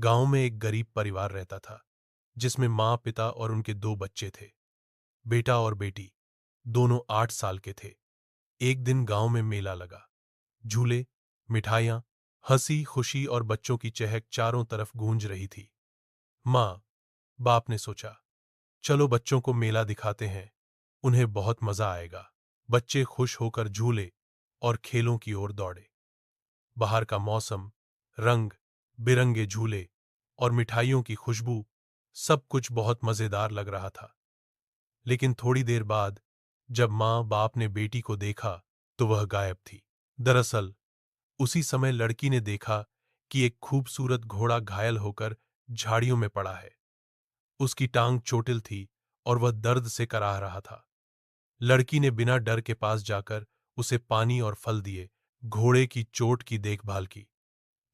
गांव में एक गरीब परिवार रहता था जिसमें माँ पिता और उनके दो बच्चे थे। बेटा और बेटी दोनों 8 साल के थे। एक दिन गांव में मेला लगा। झूले, मिठाइयां, हंसी खुशी और बच्चों की चहक चारों तरफ गूंज रही थी। माँ बाप ने सोचा, चलो बच्चों को मेला दिखाते हैं, उन्हें बहुत मजा आएगा। बच्चे खुश होकर झूले और खेलों की ओर दौड़े। बाहर का मौसम, रंग बिरंगे झूले और मिठाइयों की खुशबू, सब कुछ बहुत मजेदार लग रहा था। लेकिन थोड़ी देर बाद जब माँ बाप ने बेटी को देखा तो वह गायब थी। दरअसल उसी समय लड़की ने देखा कि एक खूबसूरत घोड़ा घायल होकर झाड़ियों में पड़ा है। उसकी टांग चोटिल थी और वह दर्द से कराह रहा था। लड़की ने बिना डर के पास जाकर उसे पानी और फल दिए, घोड़े की चोट की देखभाल की।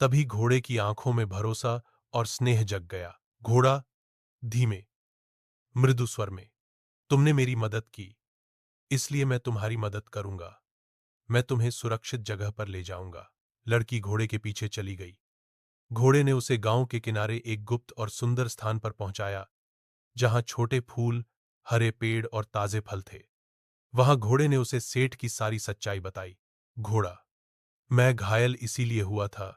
तभी घोड़े की आंखों में भरोसा और स्नेह जग गया। घोड़ा धीमे, मृदु स्वर में, तुमने मेरी मदद की, इसलिए मैं तुम्हारी मदद करूंगा। मैं तुम्हें सुरक्षित जगह पर ले जाऊंगा। लड़की घोड़े के पीछे चली गई। घोड़े ने उसे गांव के किनारे एक गुप्त और सुंदर स्थान पर पहुंचाया, जहां छोटे फूल, हरे पेड़ और ताजे फल थे। वहां घोड़े ने उसे सेठ की सारी सच्चाई बताई। घोड़ा, मैं घायल इसीलिए हुआ था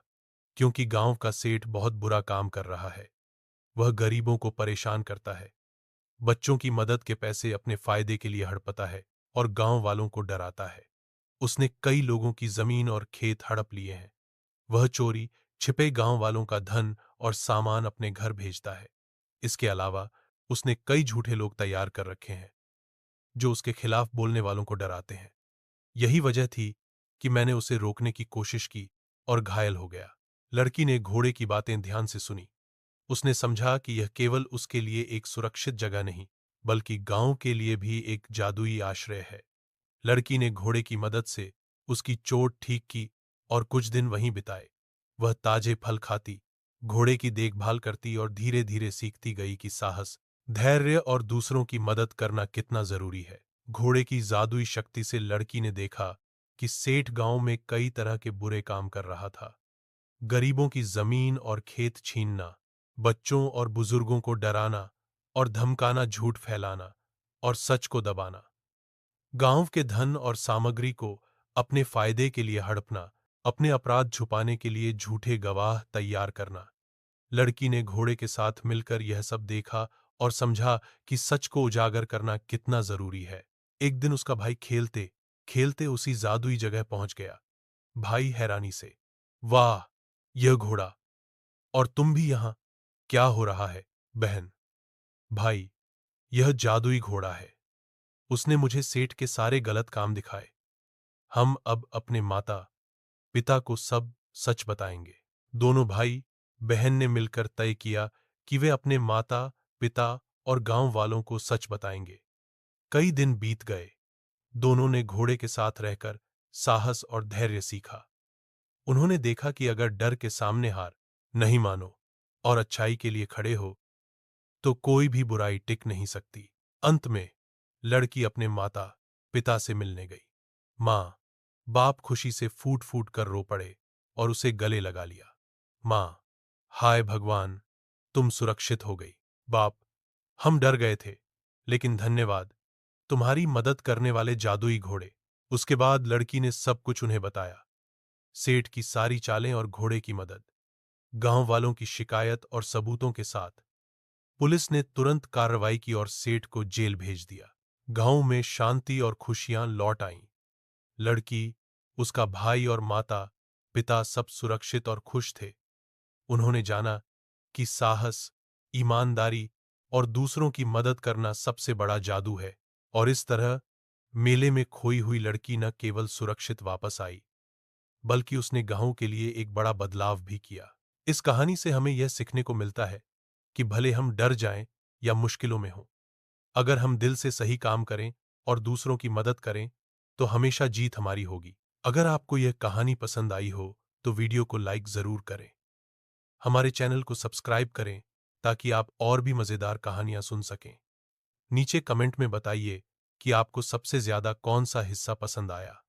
क्योंकि गांव का सेठ बहुत बुरा काम कर रहा है। वह गरीबों को परेशान करता है, बच्चों की मदद के पैसे अपने फायदे के लिए हड़पता है और गांव वालों को डराता है। उसने कई लोगों की जमीन और खेत हड़प लिए हैं। वह चोरी छिपे गांव वालों का धन और सामान अपने घर भेजता है। इसके अलावा उसने कई झूठे लोग तैयार कर रखे हैं जो उसके खिलाफ बोलने वालों को डराते हैं। यही वजह थी कि मैंने उसे रोकने की कोशिश की और घायल हो गया। लड़की ने घोड़े की बातें ध्यान से सुनी। उसने समझा कि यह केवल उसके लिए एक सुरक्षित जगह नहीं, बल्कि गांव के लिए भी एक जादुई आश्रय है। लड़की ने घोड़े की मदद से उसकी चोट ठीक की और कुछ दिन वहीं बिताए। वह ताजे फल खाती, घोड़े की देखभाल करती और धीरे धीरे सीखती गई कि साहस, धैर्य और दूसरों की मदद करना कितना जरूरी है। घोड़े की जादुई शक्ति से लड़की ने देखा कि सेठ गांव में कई तरह के बुरे काम कर रहा था। गरीबों की जमीन और खेत छीनना, बच्चों और बुजुर्गों को डराना और धमकाना, झूठ फैलाना और सच को दबाना, गांव के धन और सामग्री को अपने फायदे के लिए हड़पना, अपने अपराध छुपाने के लिए झूठे गवाह तैयार करना। लड़की ने घोड़े के साथ मिलकर यह सब देखा और समझा कि सच को उजागर करना कितना जरूरी है। एक दिन उसका भाई खेलते खेलते उसी जादुई जगह पहुंच गया। भाई हैरानी से, वाह, यह घोड़ा, और तुम भी यहां, क्या हो रहा है? बहन, भाई, यह जादुई घोड़ा है। उसने मुझे सेठ के सारे गलत काम दिखाए। हम अब अपने माता पिता को सब सच बताएंगे। दोनों भाई बहन ने मिलकर तय किया कि वे अपने माता पिता और गांव वालों को सच बताएंगे। कई दिन बीत गए। दोनों ने घोड़े के साथ रहकर साहस और धैर्य सीखा। उन्होंने देखा कि अगर डर के सामने हार नहीं मानो और अच्छाई के लिए खड़े हो तो कोई भी बुराई टिक नहीं सकती। अंत में लड़की अपने माता पिता से मिलने गई। माँ बाप खुशी से फूट फूट कर रो पड़े और उसे गले लगा लिया। माँ, हाय भगवान, तुम सुरक्षित हो गई। बाप, हम डर गए थे, लेकिन धन्यवाद, तुम्हारी मदद करने वाले जादुई घोड़े। उसके बाद लड़की ने सब कुछ उन्हें बताया, सेठ की सारी चालें और घोड़े की मदद। गांव वालों की शिकायत और सबूतों के साथ पुलिस ने तुरंत कार्रवाई की और सेठ को जेल भेज दिया। गांव में शांति और खुशियां लौट आईं। लड़की, उसका भाई और माता पिता सब सुरक्षित और खुश थे। उन्होंने जाना कि साहस, ईमानदारी और दूसरों की मदद करना सबसे बड़ा जादू है। और इस तरह मेले में खोई हुई लड़की न केवल सुरक्षित वापस आई, बल्कि उसने गांव के लिए एक बड़ा बदलाव भी किया। इस कहानी से हमें यह सीखने को मिलता है कि भले हम डर जाएं या मुश्किलों में हों, अगर हम दिल से सही काम करें और दूसरों की मदद करें तो हमेशा जीत हमारी होगी। अगर आपको यह कहानी पसंद आई हो तो वीडियो को लाइक जरूर करें। हमारे चैनल को सब्सक्राइब करें ताकि आप और भी मजेदार कहानियां सुन सकें। नीचे कमेंट में बताइए कि आपको सबसे ज्यादा कौन सा हिस्सा पसंद आया।